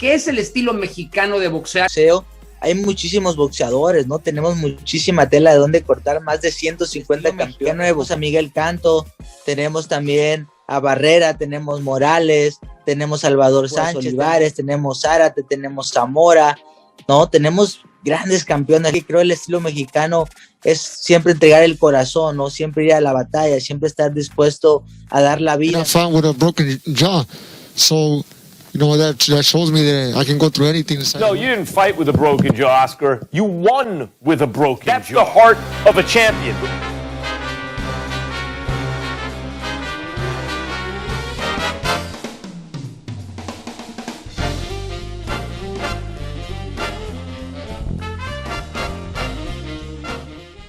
¿Qué es el estilo mexicano de boxeo? Hay muchísimos boxeadores, ¿no? Tenemos muchísima tela de donde cortar, más de 150 campeones nuevos. A Miguel Canto, tenemos también a Barrera, tenemos Morales, tenemos Salvador Sánchez, Olivares, tenemos Zárate, tenemos Zamora, ¿no? Tenemos grandes campeones. Y creo el estilo mexicano es siempre entregar el corazón, ¿no? Siempre ir a la batalla, siempre estar dispuesto a dar la vida. You know, that shows me that I can go through anything. No, you didn't fight with a broken jaw, Oscar. You won with a broken jaw. That's the heart of a champion.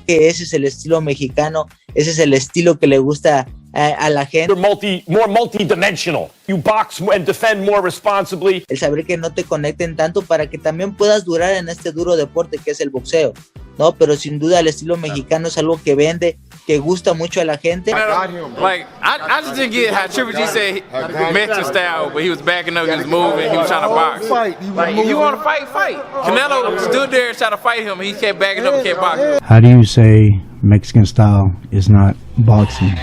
Ese es el estilo mexicano, ese es el estilo que le gusta a la gente. More multidimensional. You box and defend more responsibly. El saber que no te conecten tanto para que también puedas durar en este duro deporte que es el boxeo, ¿no? Pero sin duda el estilo mexicano es algo que vende, que gusta mucho a la gente. Like, I just didn't get how Triple G said Mexican style, but he was backing up, he was moving, he was trying to box. Like, if you want to fight. Canelo stood there and tried to fight him, he kept backing up and kept boxing. How do you say Mexican style is not boxing?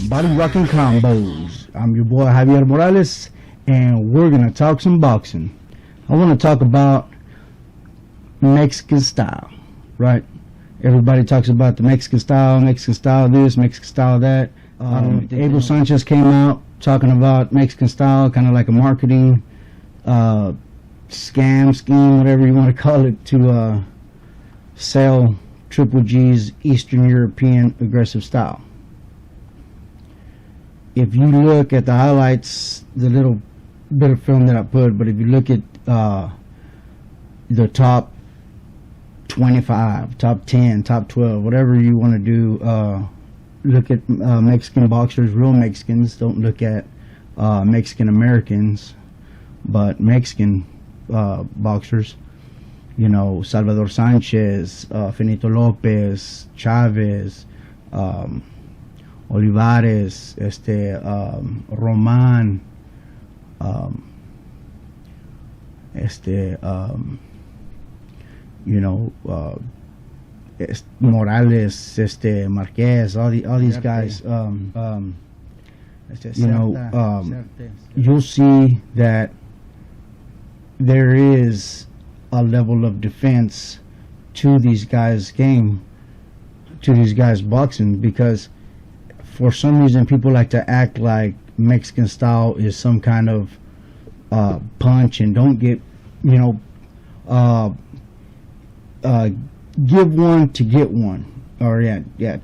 Body rocking combos. I'm your boy Javier Morales, and we're gonna talk some boxing. I want to talk about Mexican style, right? Everybody talks about the Mexican style this, Mexican style that. Abel Sanchez came out talking about Mexican style, kind of like a marketing scheme, whatever you want to call it, to sell Triple G's Eastern European aggressive style. If you look at the highlights, the little bit of film that I put, but if you look at the top 25, top 10, top 12, whatever you want to do, look at Mexican boxers, real Mexicans. Don't look at Mexican Americans, but Mexican boxers. You know, Salvador Sanchez, Finito Lopez, Chavez, Olivares, Roman, Morales, Marquez, all these guys, you'll see that there is a level of defense to these guys' game, to these guys' boxing, because for some reason people like to act like Mexican style is some kind of punch and don't get, give one to get one, or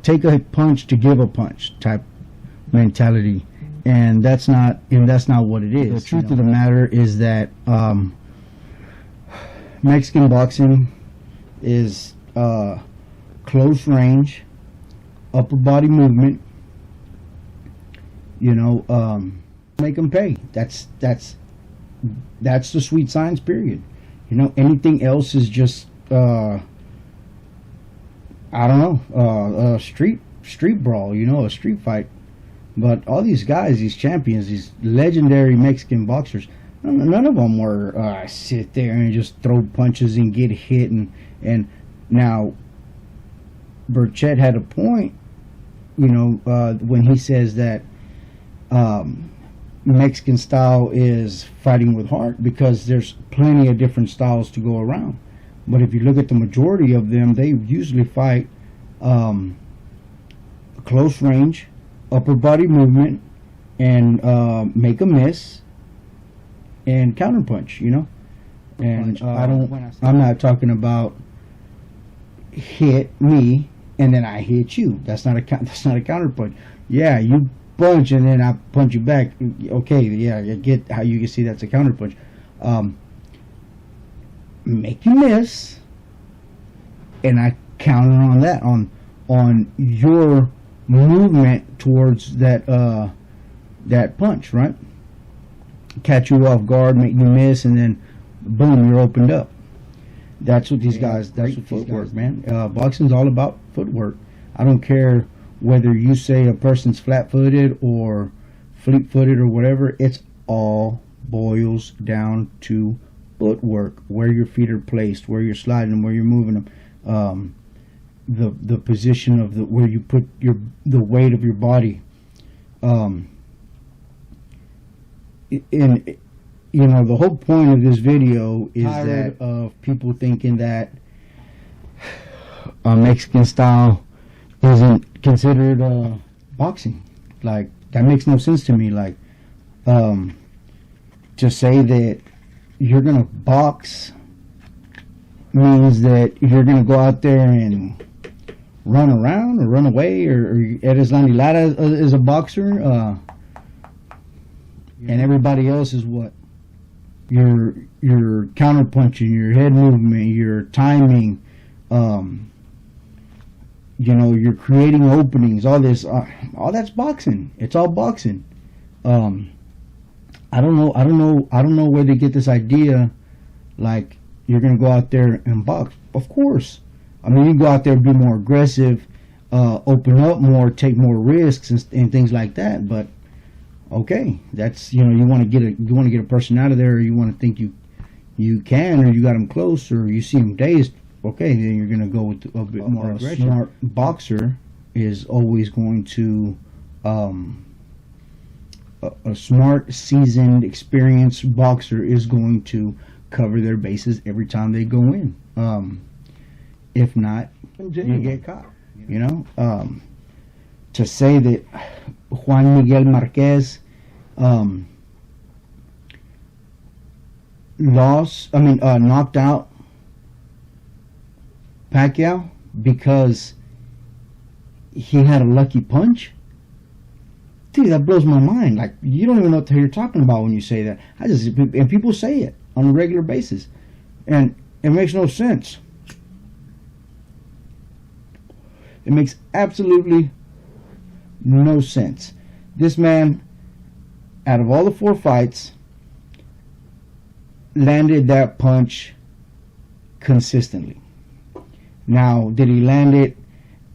take a punch to give a punch type mentality, and that's not what it is. The truth of the matter is that Mexican boxing is close range, upper body movement. Make them pay. That's the sweet science, period. Anything else is just a street brawl, a street fight. But all these guys, these champions, these legendary Mexican boxers, none of them were sit there and just throw punches and get hit. And now Burchett had a point, when he says that Mexican style is fighting with heart, because there's plenty of different styles to go around. But if you look at the majority of them, they usually fight close range, upper body movement, and make a miss and counterpunch, And I'm not talking about hit me and then I hit you. That's not a counterpunch. Yeah, you punch and then I punch you back. Okay, yeah, I get how you can see that's a counterpunch. make you miss, and I counted on that, on your movement towards that that punch, right? Catch you off guard, make you miss, and then boom, you're opened up. That's what these guys. That's what footwork, man. Boxing's all about footwork. I don't care whether you say a person's flat-footed or fleet-footed or whatever. It's all boils down to footwork, where your feet are placed, where you're sliding them, where you're moving them, the position of where you put the weight of your body. And you know, the whole point of this video is that of people thinking that Mexican style isn't considered boxing. Like, that makes no sense to me. Like, to say that you're gonna box means that you're gonna go out there and run around or run away, or Eres la Nilada is a boxer, and everybody else is what? Your counterpunching, your head movement, your timing, you know, you're creating openings, all this, all that's boxing. It's all boxing. I don't know where they get this idea, like you're gonna go out there and box. Of course, I mean, you go out there and be more aggressive, open up more, take more risks and things like that. But okay, that's, you know, you want to get a person out of there, or you want to think you can, or you got them close, or you see them dazed. Okay, then you're gonna go with a bit more aggression. A smart boxer is always going to a smart, seasoned, experienced boxer is going to cover their bases every time they go in. If not, you get caught. You know, to say that Juan Miguel Marquez knocked out Pacquiao because he had a lucky punch, dude, that blows my mind. Like, you don't even know what the hell you're talking about when you say that. And people say it on a regular basis, and it makes no sense. It makes absolutely no sense. This man, out of all the 4 fights, landed that punch consistently. Now, did he land it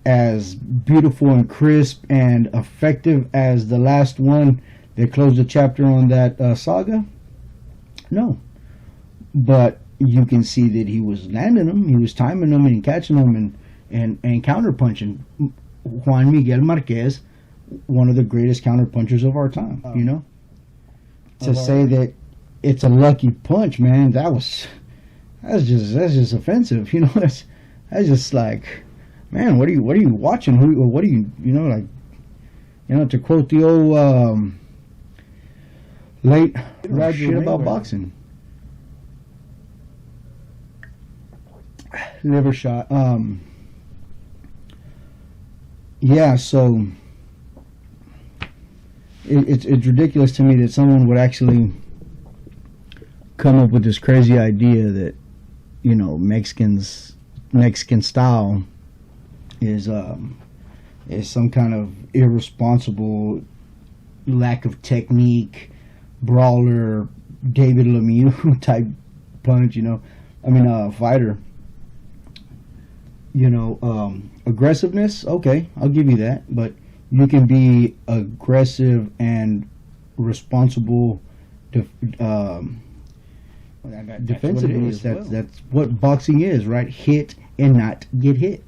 as beautiful and crisp and effective as the last one that closed the chapter on that saga? No. But you can see that he was landing them, he was timing them and catching them and counterpunching. Juan Miguel Marquez, one of the greatest counterpunchers of our time, you know? To say that it's a lucky punch, man, that's just offensive, you know? That's just like, man, what are you watching? What are you know, like, you know, to quote the old late shit about boxing. Liver shot. Yeah, so it's ridiculous to me that someone would actually come up with this crazy idea that, you know, Mexican style is some kind of irresponsible, lack of technique, brawler, David Lemieux type punch, you know. I mean, fighter. You know, aggressiveness, okay, I'll give you that, but you can be aggressive and responsible defensively. That's what boxing is, right? Hit and not get hit.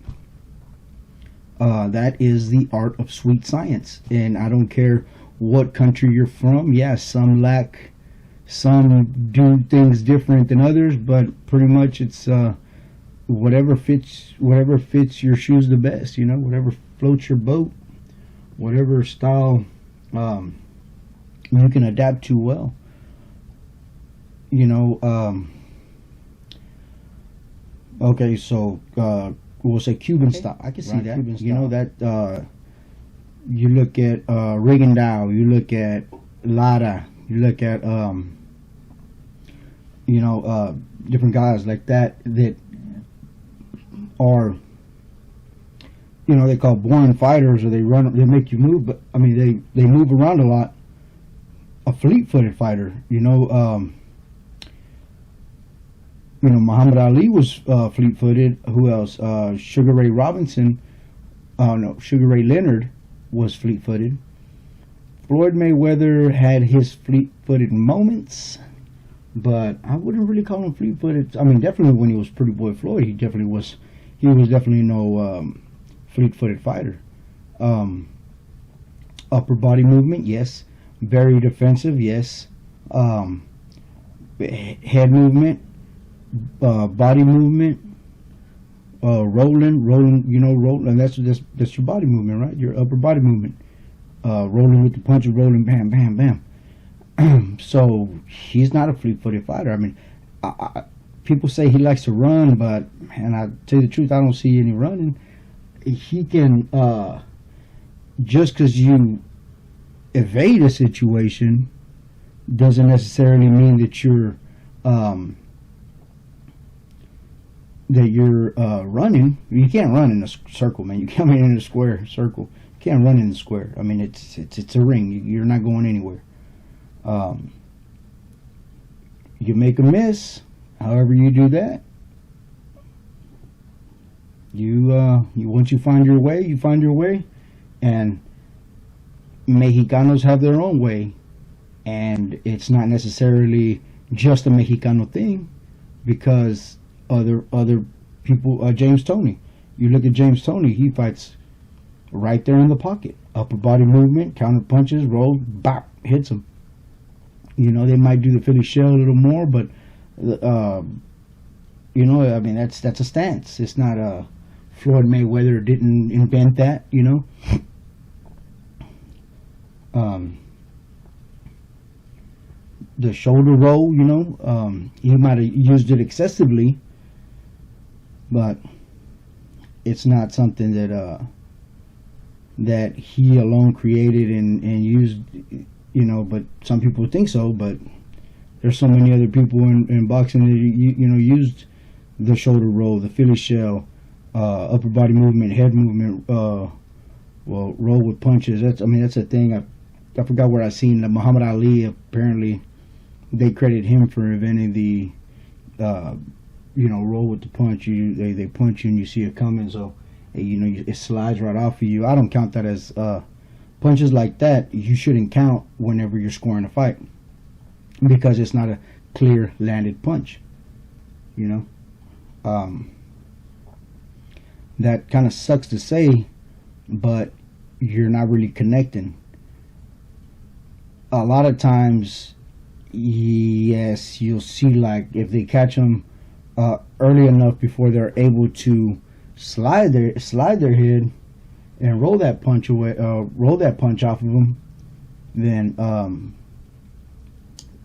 That is the art of sweet science, and I don't care what country you're from. Yeah, some do things different than others, but pretty much it's whatever fits your shoes the best, you know, whatever floats your boat, whatever style you can adapt to well, you know. Okay, so we'll say Cuban style. I can see that. Cuban style. You know that you look at Rigondeaux, you look at Lara, you look at different guys like that are, they call born fighters, or they make you move, but I mean they move around a lot. A fleet-footed fighter, Muhammad Ali was fleet-footed. Who else? Sugar Ray Robinson. Sugar Ray Leonard was fleet-footed. Floyd Mayweather had his fleet-footed moments, but I wouldn't really call him fleet-footed. I mean, definitely when he was Pretty Boy Floyd, he was definitely no fleet-footed fighter. Upper body movement, yes. Very defensive, yes. Head movement, body movement, rolling. Rolling. That's your body movement, right? Your upper body movement. Rolling with the punches, rolling, bam, bam, bam. So he's not a fleet-footed fighter. I mean, people say he likes to run, and I tell you the truth, I don't see any running. He can, just because you evade a situation doesn't necessarily mean that you're running. You can't run in a circle, man. You can't run in a square circle. You can't run in the square. I mean, it's a ring. You're not going anywhere. You make a miss. However you do that, once you find your way, you find your way, and Mexicanos have their own way, and it's not necessarily just a Mexicano thing, because other people, James Toney, you look at James Toney, he fights right there in the pocket, upper body movement, counter punches, roll, bop, hits him. They might do the Philly shell a little more, but I mean, that's a stance. It's not Floyd Mayweather didn't invent that, The shoulder roll, he might have used it excessively, but it's not something that he alone created and used, but some people think so. But there's so many other people in boxing that used the shoulder roll, the Philly shell, upper body movement, head movement, roll with punches. That's a thing. I forgot where I seen that Muhammad Ali, apparently they credit him for inventing the roll with the punch. They punch you and you see it coming, so it slides right off of you. I don't count that as punches like that. You shouldn't count whenever you're scoring a fight, because it's not a clear landed punch. That kind of sucks to say, but you're not really connecting. A lot of times, yes, you'll see, like, if they catch them early enough before they're able to slide their head and roll that punch away, roll that punch off of them, then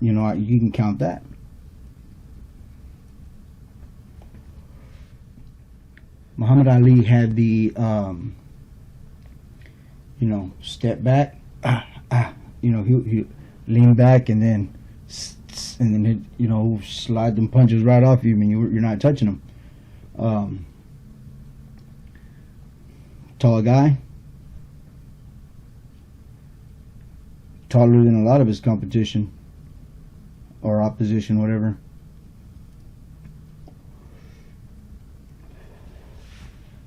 you can count that. Muhammad Ali had the step back, he lean back and then slide them punches right off you. I mean, you're not touching them. Tall guy, taller than a lot of his competition or opposition, whatever.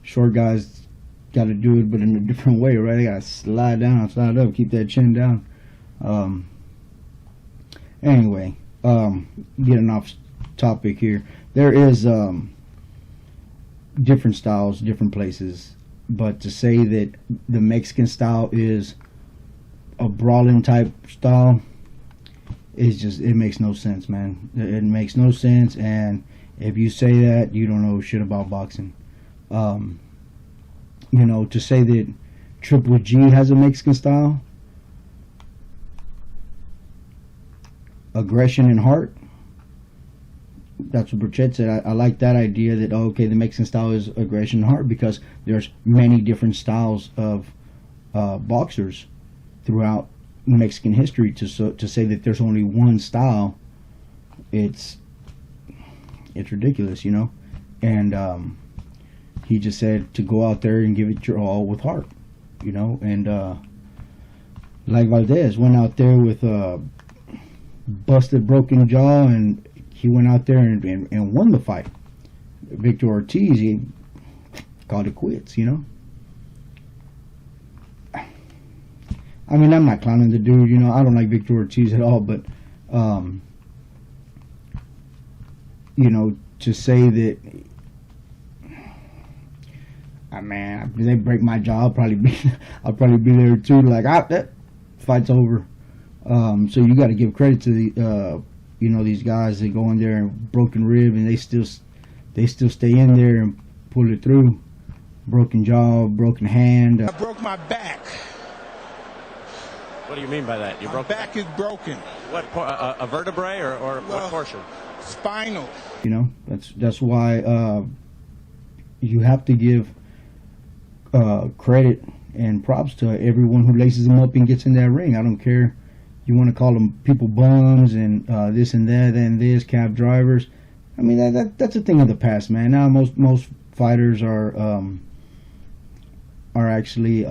Short guys got to do it, but in a different way, right? They got to slide down, slide up, keep that chin down. Anyway, getting off topic here. There is different styles, different places, but to say that the Mexican style is a brawling type style is just, it makes no sense, man. It makes no sense, and if you say that, you don't know shit about boxing. To say that Triple G has a Mexican style, aggression and heart, that's what Burchett said. I like that idea that, okay, the Mexican style is aggression and heart, because there's many different styles of boxers throughout Mexican history. To say that there's only one style, it's It's ridiculous, you know. And he just said to go out there and give it your all with heart, you know. And like Valdez went out there with a busted, broken jaw, and he went out there and won the fight. Victor Ortiz, he called it quits, you know. I mean, I'm not clowning the dude, you know. I don't like Victor Ortiz at all, but you know, to say that, man, if they break my jaw, I'll probably be there too. Like, that fight's over. So you got to give credit to the, you know, these guys that go in there and broken rib, and they still stay in there and pull it through. Broken jaw, broken hand. I broke my back. What do you mean by that? My back is broken. What, a vertebrae or what portion? Spinal. You know, that's why you have to give credit and props to everyone who laces them up and gets in that ring. I don't care. You want to call them people bums and this and that and this, cab drivers. I mean, that's a thing of the past, man. Now most fighters are actually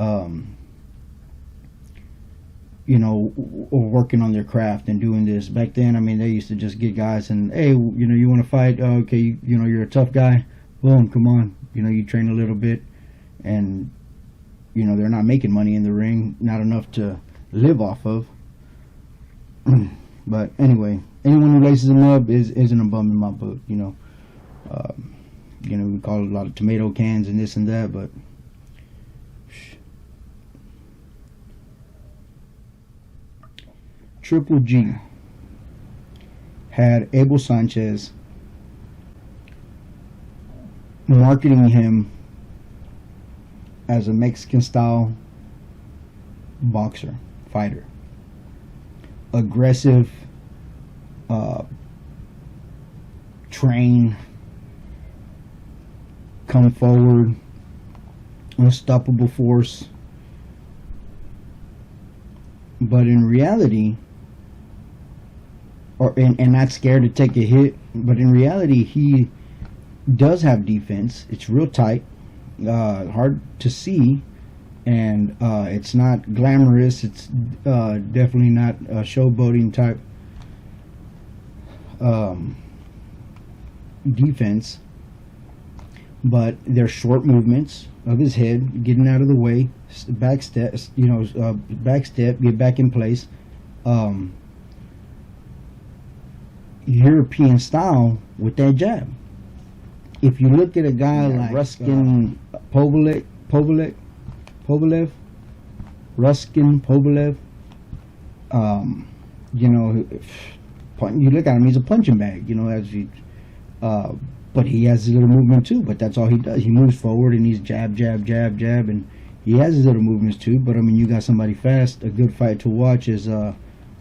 you know, working on their craft and doing this. Back then, I mean, they used to just get guys and, hey, you know, you want to fight? Okay, you know, you're a tough guy. Boom, come on. You know, you train a little bit, and you know, they're not making money in the ring, not enough to live off of. But anyway, anyone who laces them up isn't a bum in my book, you know. You know, we call it a lot of tomato cans and this and that, but Triple G had Abel Sanchez marketing him as a Mexican style boxer, fighter, aggressive, train, come forward, unstoppable force. But in reality, and not scared to take a hit, but in reality, he does have defense. It's real tight, hard to see, and it's not glamorous. It's definitely not a showboating type defense, but there's short movements of his head, getting out of the way, back steps, you know, back step, get back in place. European style with that jab. If you look at a guy like Ruskin Povelev, you know, you look at him, he's a punching bag, you know, but he has his little movement too, but that's all he does. He moves forward and he's jab, jab, jab, jab, and he has his little movements too, but I mean, you got somebody fast. A good fight to watch is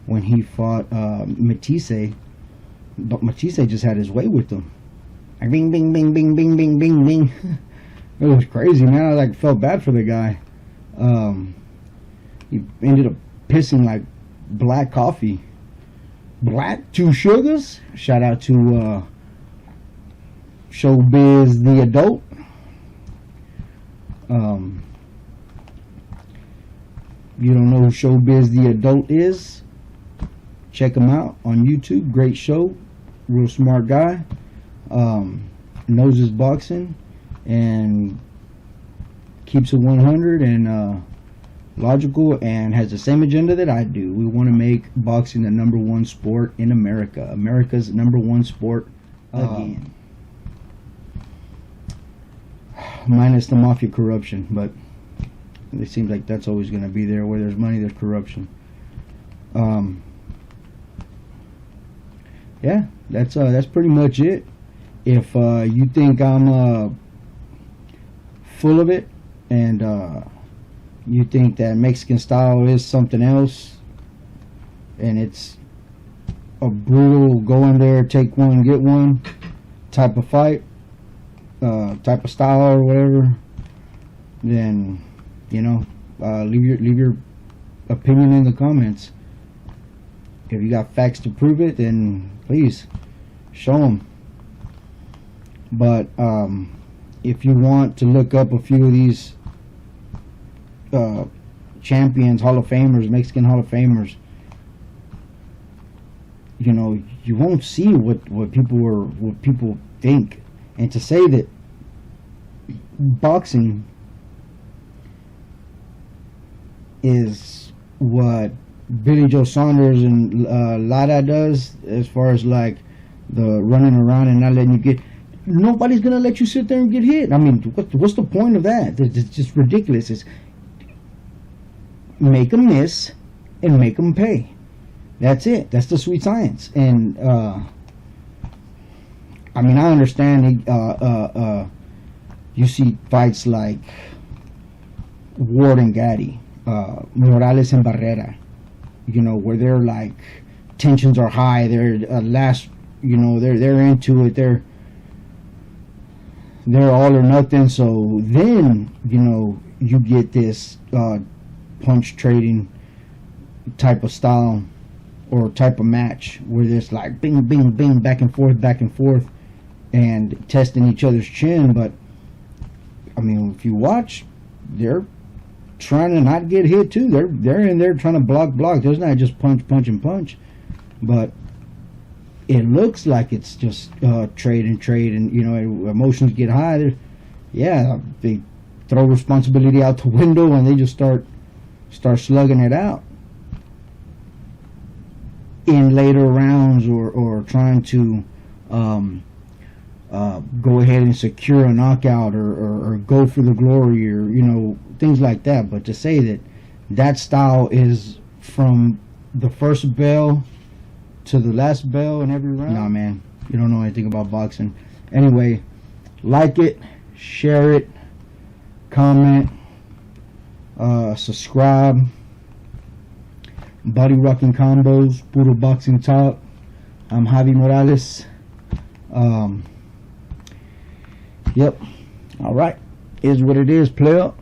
when he fought Matisse, but Matisse just had his way with him. Like bing, bing, bing, bing, bing, bing, bing, bing. It was crazy, man. I felt bad for the guy. He ended up pissing like black coffee. Black, 2 sugars. Shout out to Showbiz the Adult. You don't know who Showbiz the Adult is? Check him out on YouTube. Great show. Real smart guy. Knows his boxing and keeps it 100 and logical, and has the same agenda that I do. We want to make boxing the #1 sport in America. America's #1 sport again. Minus the mafia corruption, but it seems like that's always going to be there. Where there's money, there's corruption. Yeah, that's pretty much it. If you think I'm full of it, and you think that Mexican style is something else, and it's a brutal go in there, take one, get one type of fight, type of style or whatever, then, you know, leave your opinion in the comments. If you got facts to prove it, then please show them. But if you want to look up a few of these champions, Hall of Famers, Mexican Hall of Famers, you know, you won't see what people think. And to say that boxing is what Billy Joe Saunders and Lara does, as far as like the running around and not letting you get, nobody's gonna let you sit there and get hit. I mean, what's the point of that? It's just ridiculous. It's make them miss and make them pay. That's it. That's the sweet science. And I mean, I understand. You see fights like Ward and Gaddy, Morales and Barrera, you know, where they're like tensions are high. They're you know, they're into it. They're all or nothing. So then, you know, you get this punch trading type of style or type of match where there's like bing, bing, bing, back and forth, and testing each other's chin. But I mean, if you watch, they're trying to not get hit too. They're in there trying to block. There's not just punch, but it looks like it's just trade, and you know, emotions get high. They throw responsibility out the window and they just start slugging it out in later rounds, or trying to go ahead and secure a knockout, or go for the glory, or you know, things like that. But to say that style is from the first bell to the last bell in every round, nah, man, you don't know anything about boxing. Anyway, like it, share it, comment, subscribe. Body Rocking Combos, Puro Boxing Talk. I'm Javi Morales. Yep. All right. Is what it is, player.